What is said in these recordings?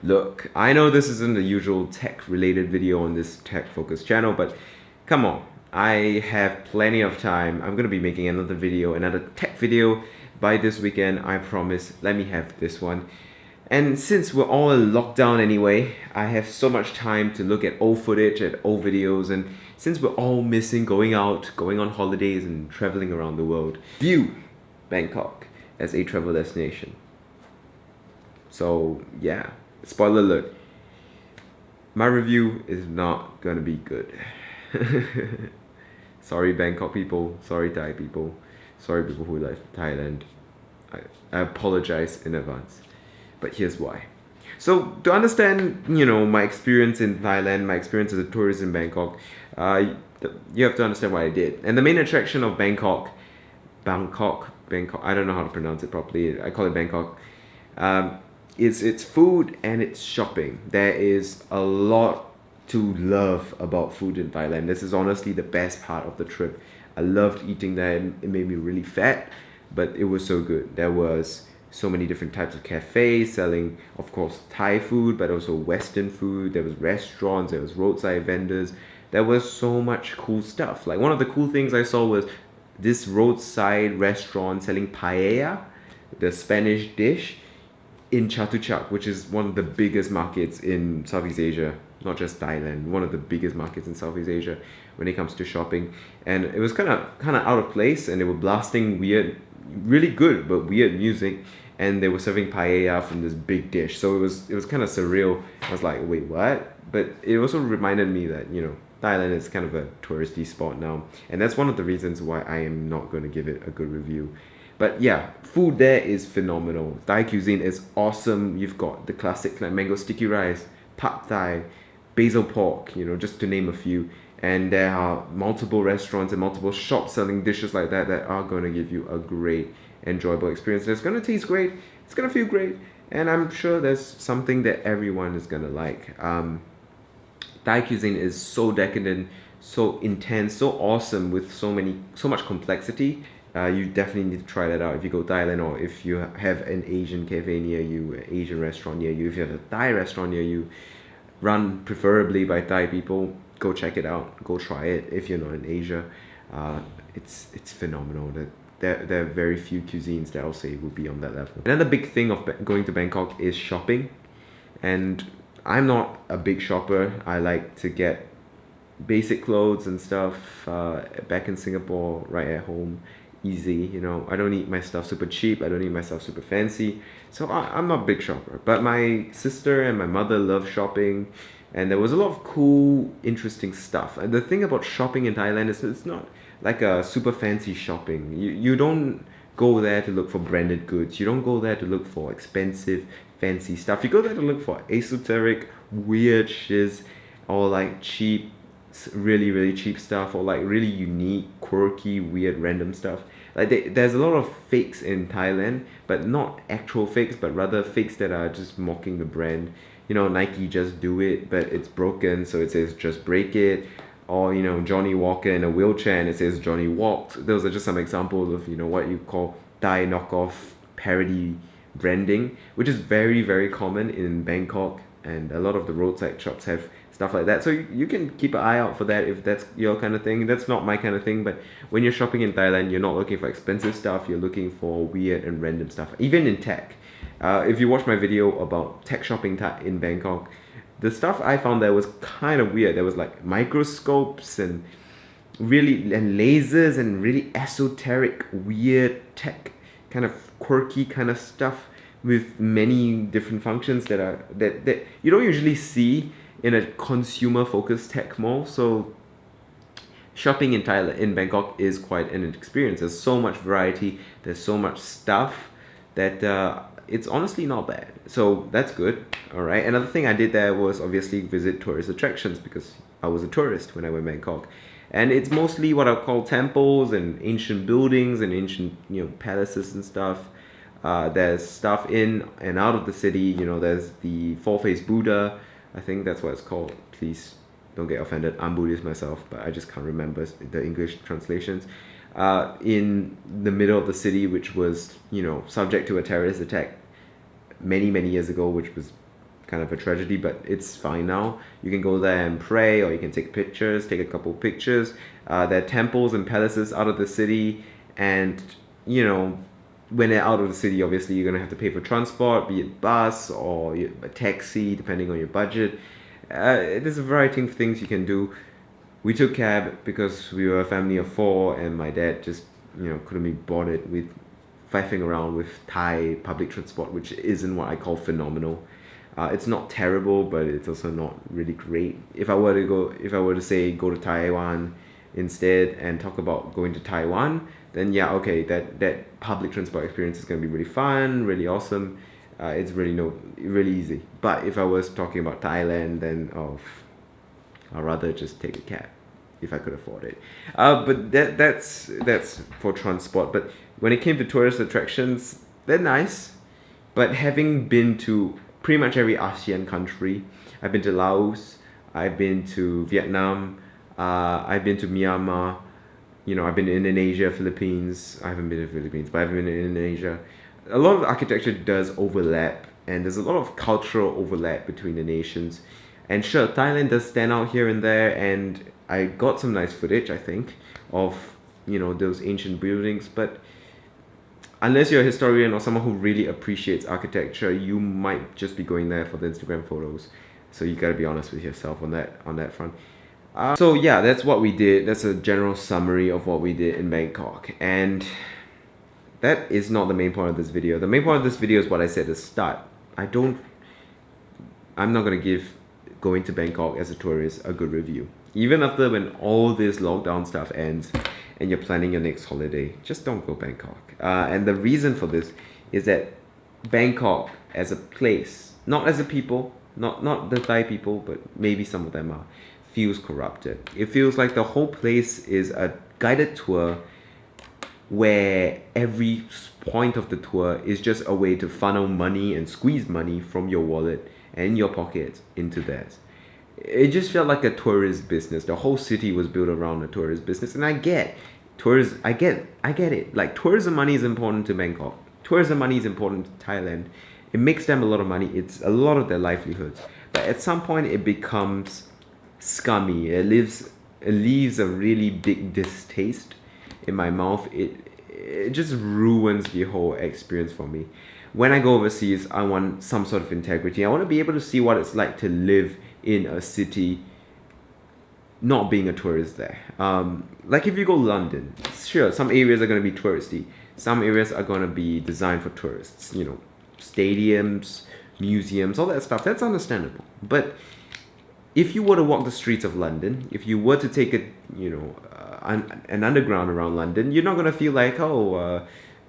Look, I know this isn't the usual tech-related video on this tech-focused channel, but come on, I have plenty of time. I'm gonna be making another video, another tech video by this weekend, I promise. Let me have this one. And since we're all in lockdown anyway, I have so much time to look at old footage, at old videos, and since we're all missing going out, going on holidays, and traveling around the world, view Bangkok as a travel destination. So yeah, spoiler alert, my review is not gonna be good. Sorry Bangkok people, sorry Thai people, sorry people who live in Thailand. I apologize in advance, but here's why. So to understand, my experience in Thailand, my experience as a tourist in Bangkok, you have to understand what I did. And the main attraction of Bangkok, I don't know how to pronounce it properly. I call it Bangkok. Is its food and its shopping. There is a lot to love about food in Thailand. This is honestly the best part of the trip. I loved eating there. It made me really fat, but it was so good. There was so many different types of cafes selling, of course, Thai food, but also Western food. There was restaurants, there was roadside vendors. There was so much cool stuff. Like one of the cool things I saw was this roadside restaurant selling paella, the Spanish dish, in Chatuchak, which is one of the biggest markets in Southeast Asia, not just Thailand, one of the biggest markets in Southeast Asia when it comes to shopping. And it was kind of out of place, and they were blasting weird, really good but weird music, and they were serving paella from this big dish. So it was kind of surreal. I was like, wait, what? But it also reminded me that Thailand is kind of a touristy spot now, and that's one of the reasons why I am not going to give it a good review. But yeah, food there is phenomenal. Thai cuisine is awesome. You've got the classic like mango sticky rice, pad thai, basil pork, just to name a few. And there are multiple restaurants and multiple shops selling dishes like that are going to give you a great, enjoyable experience. And it's going to taste great. It's going to feel great. And I'm sure there's something that everyone is going to like. Thai cuisine is so decadent, so intense, so awesome with so much complexity. You definitely need to try that out if you go Thailand, or if you have an Asian cafe near you, an Asian restaurant near you, if you have a Thai restaurant near you, run preferably by Thai people, go check it out, go try it if you're not in Asia. It's phenomenal. There are very few cuisines that I'll say would be on that level. Another big thing of going to Bangkok is shopping, and I'm not a big shopper. I like to get basic clothes and stuff back in Singapore, right at home. Easy, I don't need my stuff super cheap, I don't need my stuff super fancy, so I'm not a big shopper. But my sister and my mother love shopping, and there was a lot of cool, interesting stuff. And the thing about shopping in Thailand is it's not like a super fancy shopping. You don't go there to look for branded goods, you don't go there to look for expensive, fancy stuff. You go there to look for esoteric, weird shiz, or like cheap, really really cheap stuff, or like really unique, quirky, weird, random stuff. Like there's a lot of fakes in Thailand, but not actual fakes, but rather fakes that are just mocking the brand. Nike Just Do It, but it's broken, so it says Just Break It. Or Johnny Walker in a wheelchair and it says Johnny Walked. Those are just some examples of what you call Thai knockoff parody branding, which is very very common in Bangkok, and a lot of the roadside shops have stuff like that. So you can keep an eye out for that if that's your kind of thing. That's not my kind of thing, but when you're shopping in Thailand, you're not looking for expensive stuff, you're looking for weird and random stuff. Even in tech, if you watch my video about tech shopping in Bangkok, the stuff I found there was kind of weird. There was like microscopes and lasers and really esoteric, weird tech, kind of quirky kind of stuff with many different functions that you don't usually see in a consumer focused tech mall. So shopping in Thailand, in Bangkok, is quite an experience. There's so much variety, there's so much stuff that it's honestly not bad. So that's good. All right. Another thing I did there was obviously visit tourist attractions, because I was a tourist when I went to Bangkok. And it's mostly what I call temples and ancient buildings and ancient palaces and stuff. There's stuff in and out of the city. There's the four-faced Buddha. I think that's what it's called. Please don't get offended. I'm Buddhist myself, but I just can't remember the English translations. In the middle of the city, which was, subject to a terrorist attack many, many years ago, which was kind of a tragedy, but it's fine now. You can go there and pray, or you can take pictures, take a couple pictures. There are temples and palaces out of the city, and you know, when they're out of the city, obviously you're gonna have to pay for transport, be it bus or a taxi, depending on your budget. There's a variety of things you can do. We took cab because we were a family of four, and my dad just couldn't be bothered with faffing around with Thai public transport, which isn't what I call phenomenal. It's not terrible, but it's also not really great. If I were to say go to Taiwan instead and talk about going to Taiwan, then yeah, okay, that public transport experience is going to be really fun, really awesome. It's really easy. But if I was talking about Thailand, then I'd rather just take a cab if I could afford it. But that's for transport. But when it came to tourist attractions, they're nice. But having been to pretty much every ASEAN country, I've been to Laos, I've been to Vietnam, I've been to Myanmar, I've been to Indonesia, Philippines. I haven't been to Philippines, but I've been to Indonesia. A lot of architecture does overlap, and there's a lot of cultural overlap between the nations. And sure, Thailand does stand out here and there, and I got some nice footage, I think, of those ancient buildings. But unless you're a historian or someone who really appreciates architecture, you might just be going there for the Instagram photos. So you gotta be honest with yourself on that front. So yeah, that's what we did. That's a general summary of what we did in Bangkok. And that is not the main point of this video. The main point of this video is what I said at the start. I'm not gonna give going to Bangkok as a tourist a good review. Even after when all this lockdown stuff ends and you're planning your next holiday, just don't go Bangkok. And the reason for this is that Bangkok as a place, not as a people, not the Thai people, but maybe some of them are, feels corrupted. It feels like the whole place is a guided tour where every point of the tour is just a way to funnel money and squeeze money from your wallet and your pocket into theirs. It just felt like a tourist business. The whole city was built around a tourist business, and I get it. Like, tourism money is important to Bangkok. Tourism money is important to Thailand. It makes them a lot of money. It's a lot of their livelihoods. But at some point, it becomes scummy. It leaves a really big distaste in my mouth. It just ruins the whole experience for me. When I go overseas, I want some sort of integrity. I want to be able to see what it's like to live in a city not being a tourist there. Like if you go London, sure, some areas are going to be touristy. Some areas are going to be designed for tourists. Stadiums, museums, all that stuff. That's understandable. But if you were to walk the streets of London, if you were to take an underground around London, you're not going to feel like,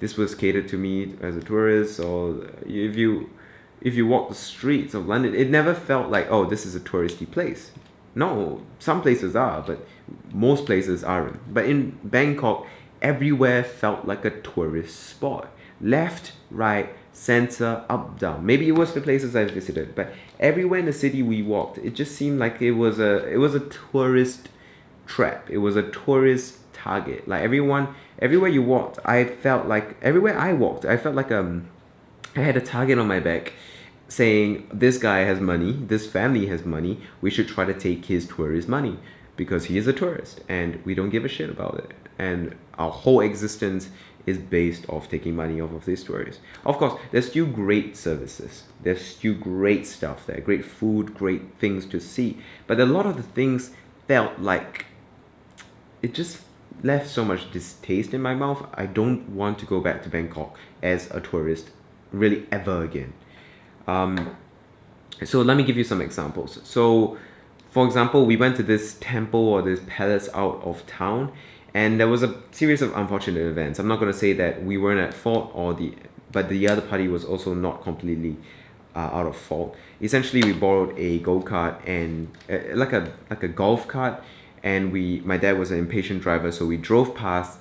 this was catered to me as a tourist. Or if you walk the streets of London, it never felt like, this is a touristy place. No, some places are, but most places aren't. But in Bangkok, everywhere felt like a tourist spot. Left, right, center, up, down. Maybe it was the places I visited, but everywhere in the city we walked, it just seemed like it was a tourist trap. It was a tourist target. Like everywhere you walked, everywhere I walked, I felt like I had a target on my back saying, this guy has money, this family has money, we should try to take his tourist money because he is a tourist and we don't give a shit about it. And our whole existence is based off taking money off of these tourists. Of course, there's still great services. There's still great stuff there, great food, great things to see. But a lot of the things felt like it just left so much distaste in my mouth. I don't want to go back to Bangkok as a tourist really ever again. So let me give you some examples. So, for example, we went to this temple or this palace out of town, and there was a series of unfortunate events. I'm not going to say that we weren't at fault, but the other party was also not completely out of fault. Essentially, we borrowed a go-kart and like a golf cart, and my dad was an impatient driver, so we drove past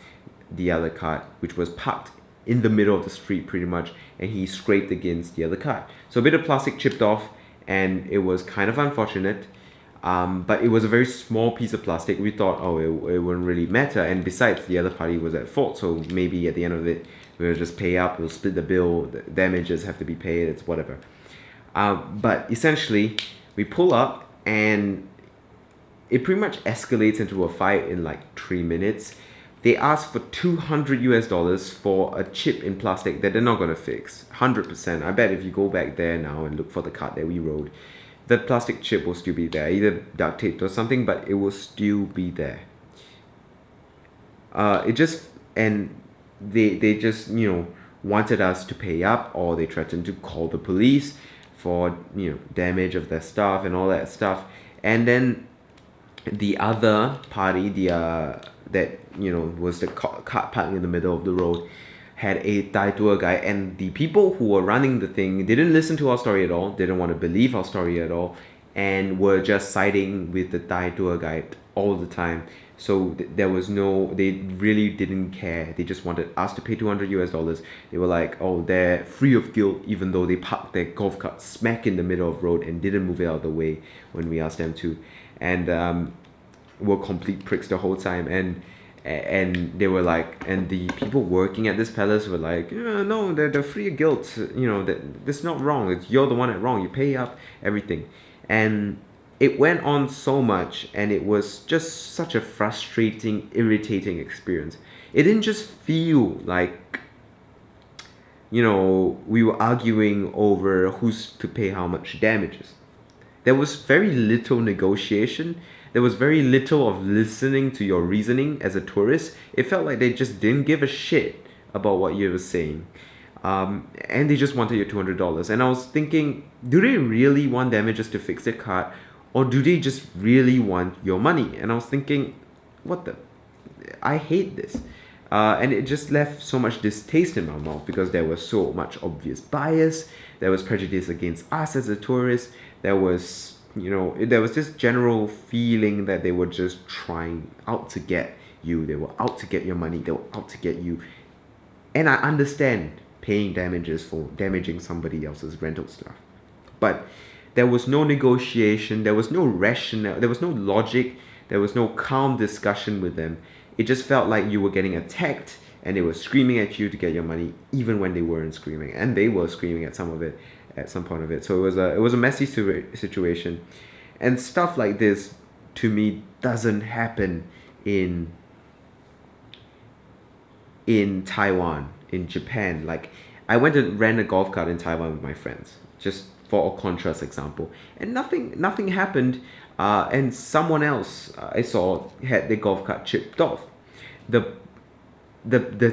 the other cart, which was parked in the middle of the street pretty much, and he scraped against the other cart. So a bit of plastic chipped off, and it was kind of unfortunate. But it was a very small piece of plastic. We thought, it wouldn't really matter. And besides, the other party was at fault, so maybe at the end of it, we'll just pay up, we'll split the bill, the damages have to be paid, it's whatever. But essentially, we pull up and it pretty much escalates into a fight in like 3 minutes. They asked for $200 for a chip in plastic that they're not gonna fix. 100%. I bet if you go back there now and look for the card that we wrote, the plastic chip will still be there, either duct taped or something, but it will still be there. It just and they just wanted us to pay up, or they threatened to call the police for damage of their stuff and all that stuff. And then the other party, the that was the car parked in the middle of the road, had a Thai tour guide, and the people who were running the thing didn't listen to our story at all, didn't want to believe our story at all, and were just siding with the Thai tour guide all the time. So there was they really didn't care. They just wanted us to pay $200. They were like, oh, they're free of guilt, even though they parked their golf cart smack in the middle of the road and didn't move it out of the way when we asked them to. And were complete pricks the whole time. And they were like, and the people working at this palace were like, no, they're free of guilt. That's not wrong. You're the one at wrong. You pay up everything. And it went on so much, and it was just such a frustrating, irritating experience. It didn't just feel like, we were arguing over who's to pay how much damages. There was very little negotiation. There was very little of listening to your reasoning as a tourist. It felt like they just didn't give a shit about what you were saying. And they just wanted your $200. And I was thinking, do they really want damages to fix their card? Or do they just really want your money? And I was thinking, I hate this. And it just left so much distaste in my mouth, because there was so much obvious bias. There was prejudice against us as a tourist. There was this general feeling that they were just trying out to get you. They were out to get your money. They were out to get you. And I understand paying damages for damaging somebody else's rental stuff. But there was no negotiation. There was no rationale. There was no logic. There was no calm discussion with them. It just felt like you were getting attacked, and they were screaming at you to get your money, even when they weren't screaming. And they were screaming at some point of it. So it was a messy situation. And stuff like this, to me, doesn't happen in Taiwan, in Japan. Like, I went to rent a golf cart in Taiwan with my friends, just for a contrast example, and nothing happened. And someone else I saw had their golf cart chipped off. The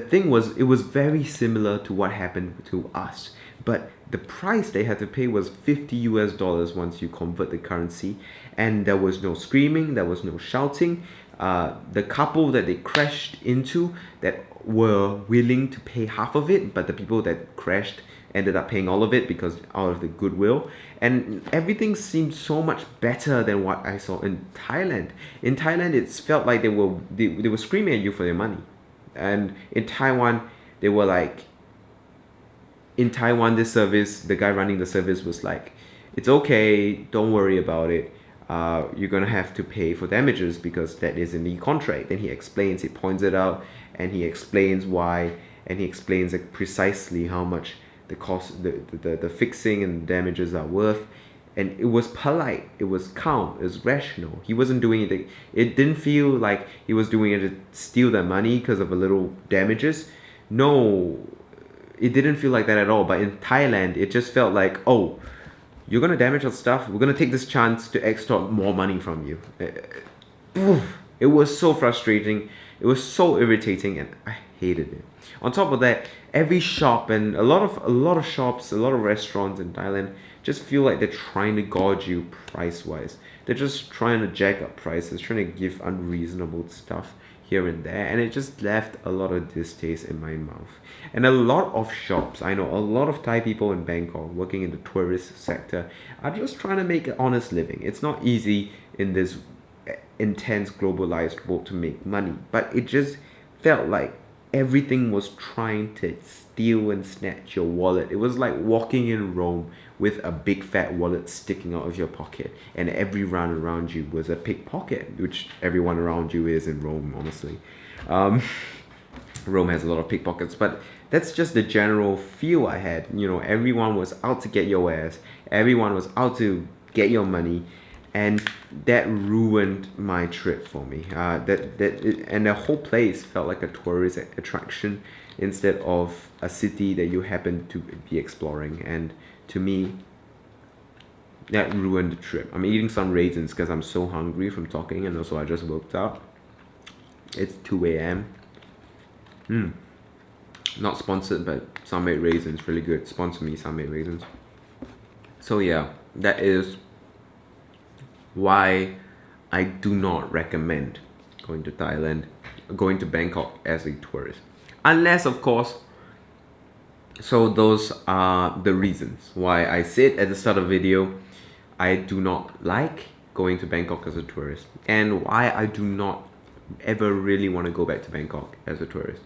thing was, it was very similar to what happened to us, but the price they had to pay was $50 once you convert the currency. And there was no screaming, there was no shouting. The couple that they crashed into, that were willing to pay half of it, but the people that crashed ended up paying all of it, because out of the goodwill. And everything seemed so much better than what I saw in Thailand. In Thailand, it felt like they were screaming at you for their money. And in Taiwan, they were like, in Taiwan, this service, the guy running the service was like, it's okay, don't worry about it. You're gonna have to pay for damages because that is in the contract. Then he explains, he points it out, and he explains why, and he explains like precisely how much the cost, the fixing and damages are worth. And it was polite, it was calm, it was rational. He wasn't doing it. It didn't feel like he was doing it to steal their money because of a little damages. No, it didn't feel like that at all. But in Thailand, it just felt like, oh, you're gonna damage our stuff, we're gonna take this chance to extort more money from you. It was so frustrating, it was so irritating, and I hated it. On top of that, every shop and a lot of shops, a lot of restaurants in Thailand just feel like they're trying to gouge you price-wise. They're just trying to jack up prices, trying to give unreasonable stuff here and there, and it just left a lot of distaste in my mouth. And a lot of shops, I know a lot of Thai people in Bangkok working in the tourist sector are just trying to make an honest living. It's not easy in this intense globalized world to make money, but it just felt like everything was trying to steal and snatch your wallet. It was like walking in Rome with a big fat wallet sticking out of your pocket, and every round around you was a pickpocket, which everyone around you is in Rome, honestly. Rome has a lot of pickpockets, but that's just the general feel I had. You know, everyone was out to get your ass, everyone was out to get your money, and that ruined my trip for me. And the whole place felt like a tourist attraction instead of a city that you happen to be exploring. And to me, that ruined the trip. I'm eating some raisins because I'm so hungry from talking, and also I just woke up. It's 2 a.m. Not sponsored, but Sunmade Raisins, really good. Sponsor me, Sunmade Raisins. So yeah, that is why I do not recommend going to Thailand, going to Bangkok as a tourist. Unless, of course, so those are the reasons why I said at the start of the video, I do not like going to Bangkok as a tourist, and why I do not ever really want to go back to Bangkok as a tourist.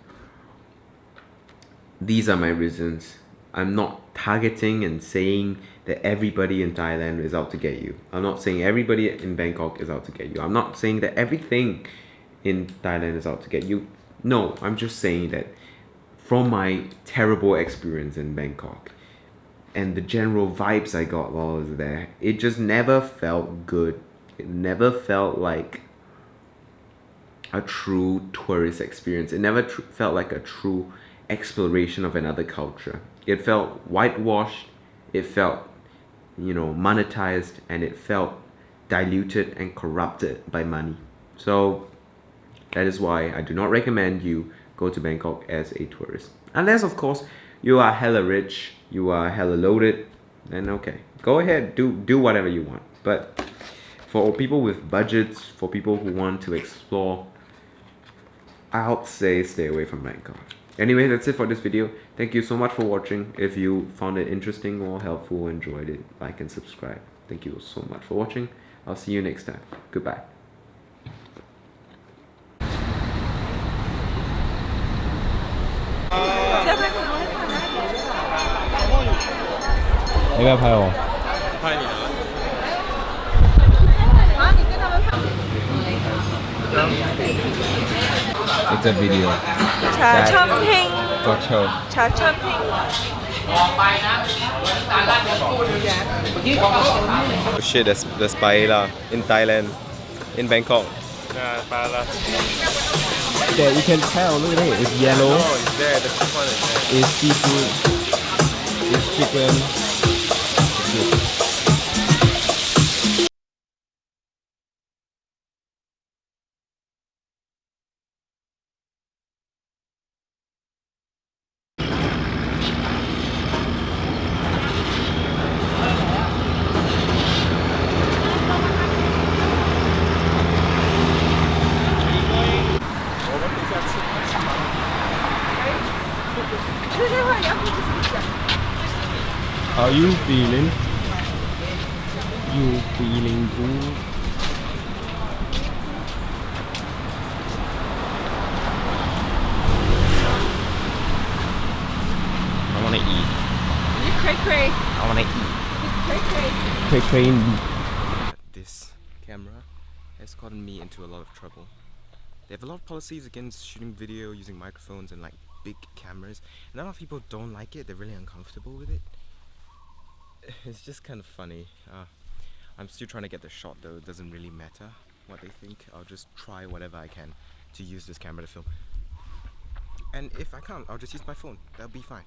These are my reasons. I'm not targeting and saying that everybody in Thailand is out to get you. I'm not saying everybody in Bangkok is out to get you. I'm not saying that everything in Thailand is out to get you. No, I'm just saying that from my terrible experience in Bangkok and the general vibes I got while I was there, it just never felt good. It never felt like a true tourist experience. It never felt like a true exploration of another culture. It felt whitewashed, it felt, you know, monetized, and it felt diluted and corrupted by money. So that is why I do not recommend you go to Bangkok as a tourist. Unless, of course, you are hella rich, you are hella loaded, then okay, go ahead, do whatever you want. But for people with budgets, for people who want to explore, I would say stay away from Bangkok. Anyway, that's it for this video. Thank you so much for watching. If you found it interesting or helpful, enjoyed it, like and subscribe. Thank you so much for watching. I'll see you next time. Goodbye. 내가 봐요. It's a video. Got show. Oh shit, there's paella in Thailand, in Bangkok. Yeah, you can tell. Look at it. It's yellow. Oh, it's there. The first one is there. It's seafood. It's chicken. How you feeling? You feeling good? I wanna eat. You cray-cray. I wanna eat. Cray-cray. This camera has gotten me into a lot of trouble. They have a lot of policies against shooting video using microphones and like big cameras. And a lot of people don't like it. They're really uncomfortable with it. It's just kind of funny. I'm still trying to get the shot though. It doesn't really matter what they think. I'll just try whatever I can to use this camera to film. And if I can't, I'll just use my phone. That'll be fine.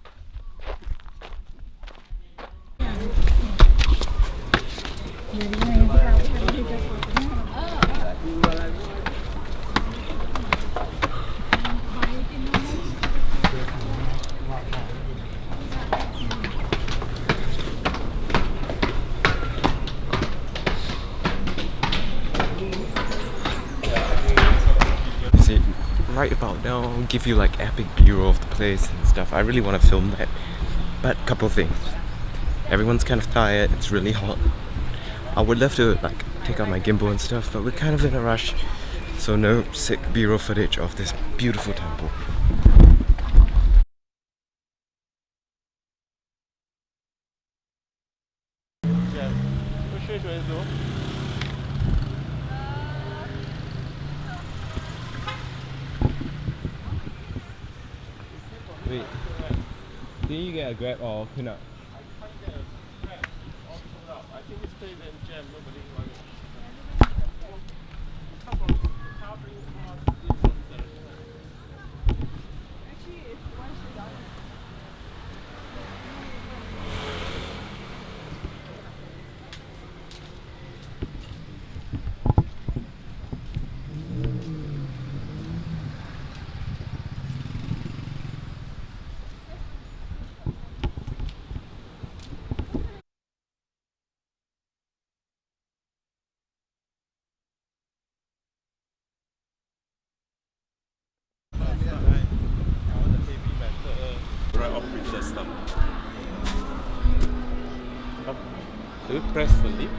See, right about now, I'll give you like epic B-roll of the place and stuff. I really want to film that, but couple things. Everyone's kind of tired. It's really hot. I would love to like take out my gimbal and stuff, but we're kind of in a rush, so no sick B-roll footage of this beautiful temple. Did you get a grab or clean up? I can't get a grab. All sold out. I think this place is jam. Nobody wants it. Come from the car bringing cars in from the Actually, it's $1. right operator stuff. Do you press the lift?